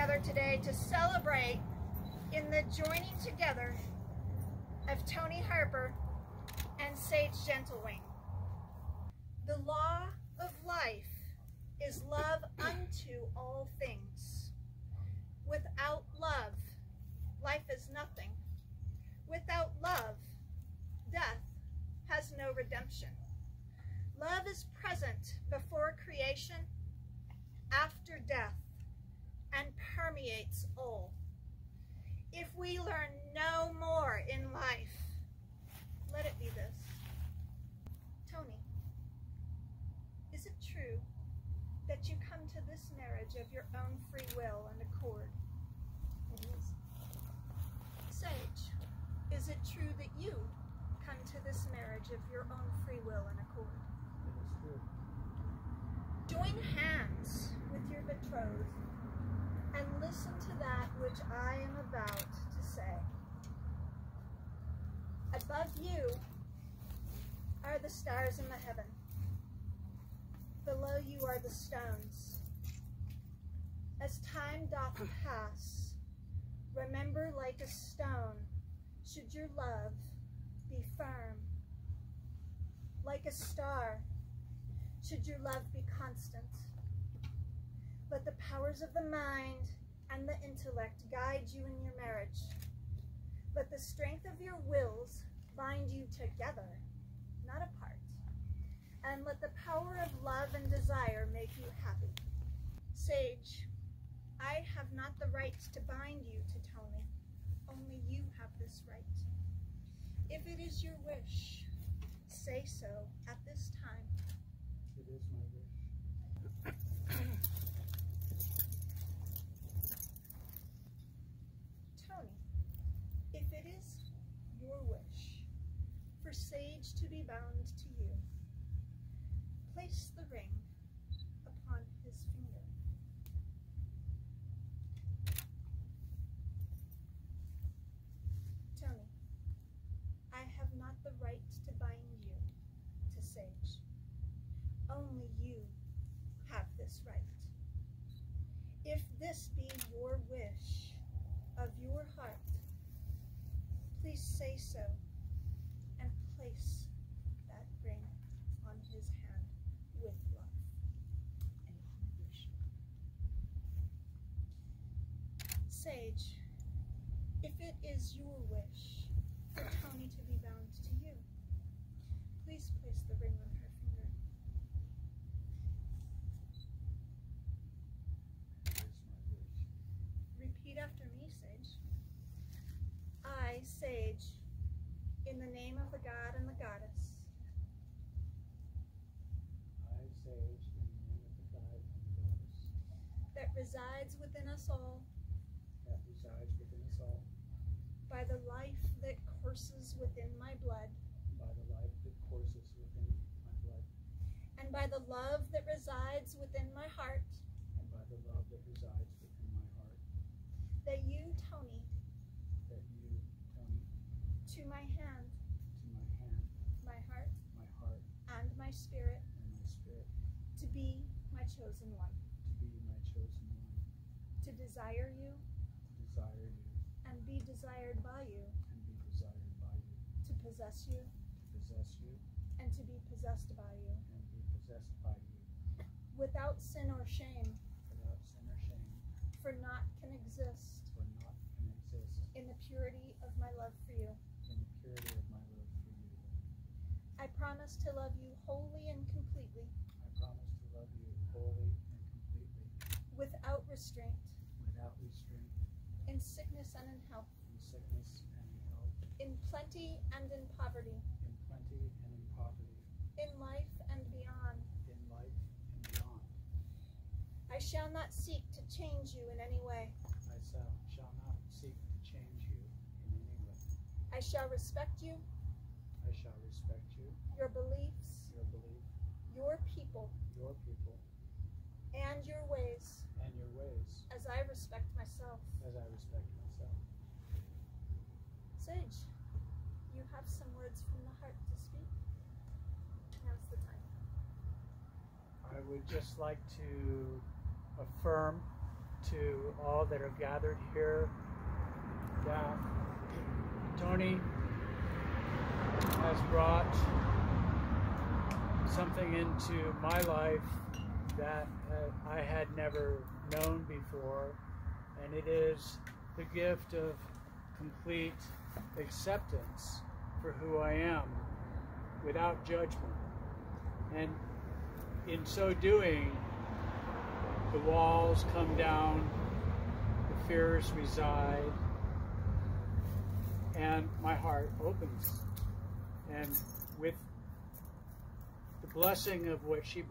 together today to celebrate in the joining together of Toni Harper and Sage Gentlewing. The law of life is love unto all things. Without love, life is nothing. Without love, death has no redemption. Love is present before creation, after death, and permeates all. If we learn no more in life, let it be this. Toni, is it true that you come to this marriage of your own free will and accord? It is. Sage, is it true that you come to this marriage of your own free will and accord? It is true. Join hands with your betrothed and listen to that which I am about to say. Above you are the stars in the heaven. Below you are the stones. As time doth pass, remember like a stone, should your love be firm. Like a star, should your love be constant. Let the powers of the mind and the intellect guide you in your marriage. Let the strength of your wills bind you together, not apart. And let the power of love and desire make you happy. Sage, I have not the right to bind you to Toni. Only you have this right. If it is your wish, say so at this time. It is my wish. Toni, if it is your wish for Sage to be bound to you, place the ring upon his finger. Toni, I have not the right to bind you to Sage. Only you have this right. If this be your wish of your heart, please say so and place that ring on his hand with love. And wish. Sage, if it is your wish for Toni to be bound to you, please place the ring on her finger. It is my wish. Repeat after me, Sage. I, Sage, in the name of the God and the Goddess, I, Sage, in the name of the God and the Goddess, that resides within us all, by the life that courses within my blood, by the life that courses within my blood, and by the love that resides within my heart, and by the love that resides within my heart, that you, Toni, to my hand, my heart, and my spirit, to be my chosen one, to desire you, and be desired by you, to possess you, and to be possessed by you, without sin or shame, for naught can exist in the purity of my love for you. I promise to love you wholly and completely, without restraint, in sickness and in health, in plenty and in poverty, in life and beyond. I shall not seek to change you in any way. I shall respect you, your beliefs, your people, and your ways, as I respect myself. Sage, you have some words from the heart to speak. Now's the time. I would just like to affirm to all that are gathered here that Toni has brought something into my life that I had never known before, and it is the gift of complete acceptance for who I am without judgment. And in so doing, the walls come down, the fears reside, and my heart opens. And with the blessing of what she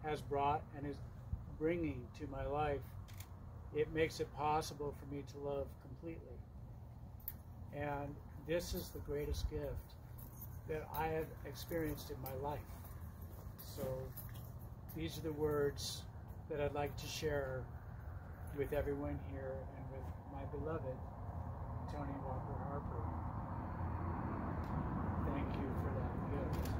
has brought, and is bringing to my life, it makes it possible for me to love completely. And this is the greatest gift that I have experienced in my life. So these are the words that I'd like to share with everyone here and with my beloved Toni Walker Harper. Thank you for that gift.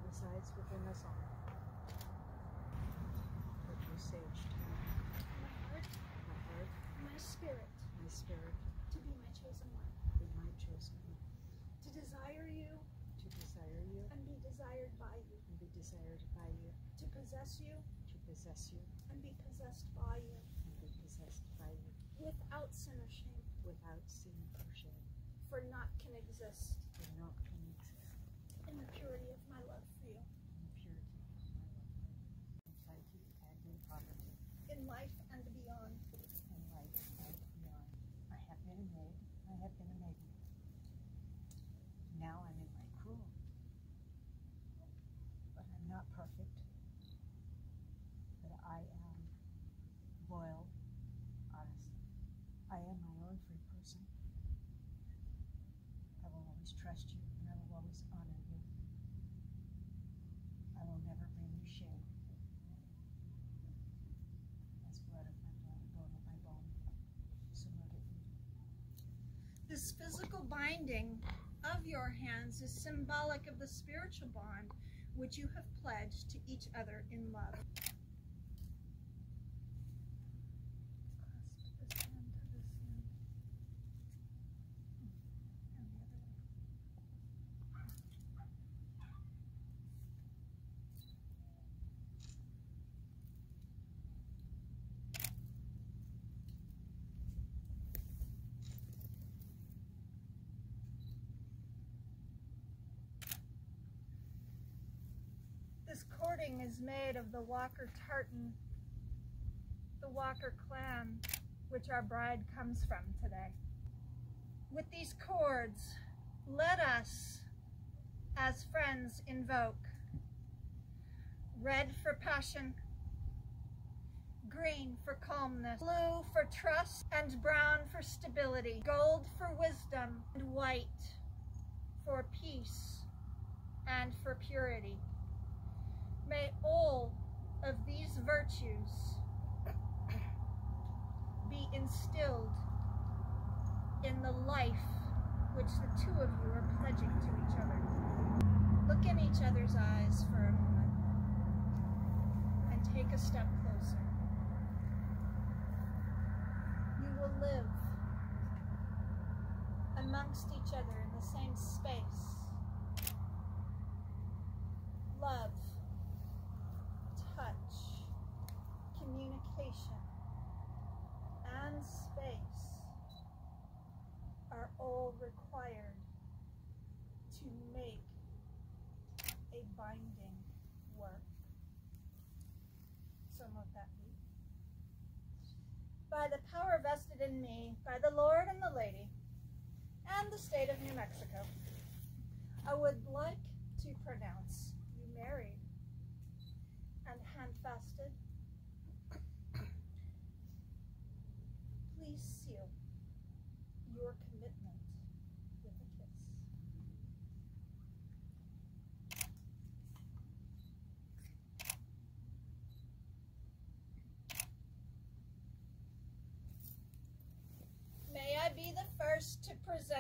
Resides within us all. That you sage My spirit, my spirit, to be my chosen one, be my chosen one, to desire you, and be desired by you, and be desired by you, to possess you, and be possessed by you, without sin or shame, without sin or shame, for naught can exist for naught can exist in the purity of my love for you, in the purity of my love for you, in plenty and in poverty, in life and beyond. in life and beyond. I have been a maid, I have been a maiden. Now I'm in my cruel, but I'm not perfect. But I am loyal, honest. I am my own free person. I will always trust you, and I will always honor you. I will never bring you shame. As blood of my blood, bone of my bone, so let it be. This physical binding of your hands is symbolic of the spiritual bond which you have pledged to each other in love. This cording is made of the Walker tartan, the Walker clan, which our bride comes from today. With these cords, let us, as friends, invoke red for passion, green for calmness, blue for trust, and brown for stability, gold for wisdom, and white for peace and for purity. May all of these virtues be instilled in the life which the two of you are pledging to each other. Look in each other's eyes for a moment and take a step closer. You will live amongst each other in the same space. Love, touch, communication, and space are all required to make a binding work. So let that be. By the power vested in me by the Lord and the Lady and the state of New Mexico, I would like to pronounce you married and handfasted. Please seal your commitment with a kiss.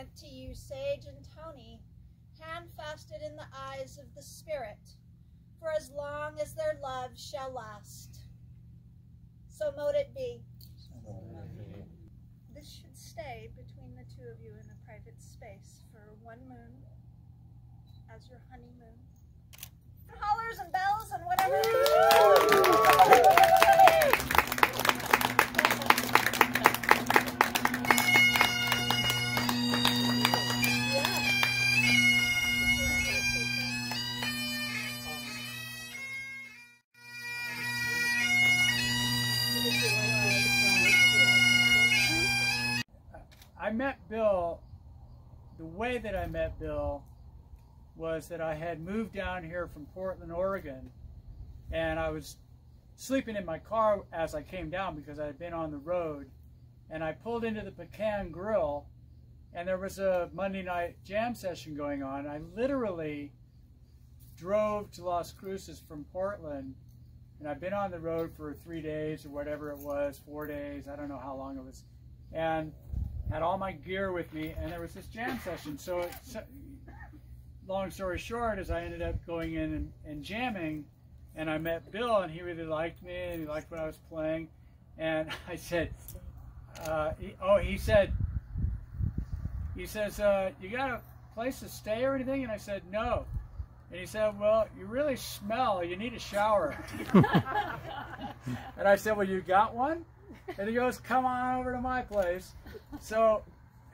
present to you Sage and Toni, handfasted in the eyes of the Spirit, for as long as their love shall last. So mote it be. This should stay between the two of you in a private space for one moon as your honeymoon. Hollers and bells and whatever. I met Bill, the way that I met Bill was that I had moved down here from Portland, Oregon, and I was sleeping in my car as I came down because I had been on the road, and I pulled into the Pecan Grill, and there was a Monday night jam session going on. I literally drove to Las Cruces from Portland, and I've been on the road for 3 days or whatever it was, 4 days, I don't know how long it was, and had all my gear with me, and there was this jam session. So long story short is I ended up going in and jamming, and I met Bill, and he really liked me, and he liked what I was playing. And I said, he says, you got a place to stay or anything? And I said, no. And he said, well, you really smell, you need a shower. And I said, well, you got one? And he goes, come on over to my place. So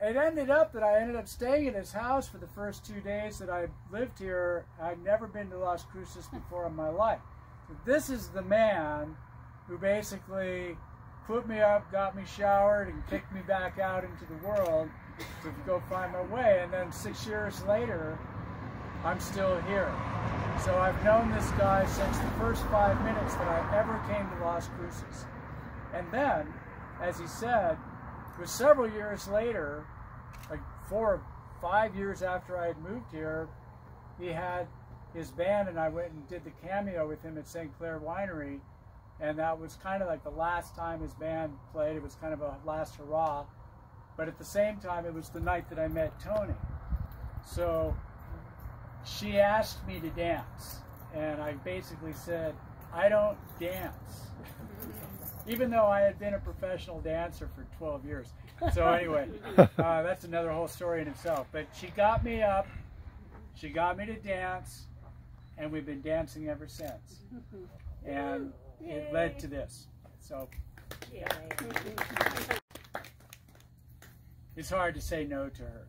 it ended up that I ended up staying at his house for the first 2 days that I lived here. I'd never been to Las Cruces before in my life. So this is the man who basically put me up, got me showered, and kicked me back out into the world to go find my way. And then 6 years later, I'm still here. So I've known this guy since the first 5 minutes that I ever came to Las Cruces. And then, as he said, it was several years later, like 4 or 5 years after I had moved here, he had his band, and I went and did the cameo with him at St. Clair Winery, and that was kind of like the last time his band played. It was kind of a last hurrah, but at the same time, it was the night that I met Toni. So she asked me to dance, and I basically said, I don't dance. Even though I had been a professional dancer for 12 years. So anyway, that's another whole story in itself. But she got me up, she got me to dance, and we've been dancing ever since. And it led to this. So yeah. It's hard to say no to her.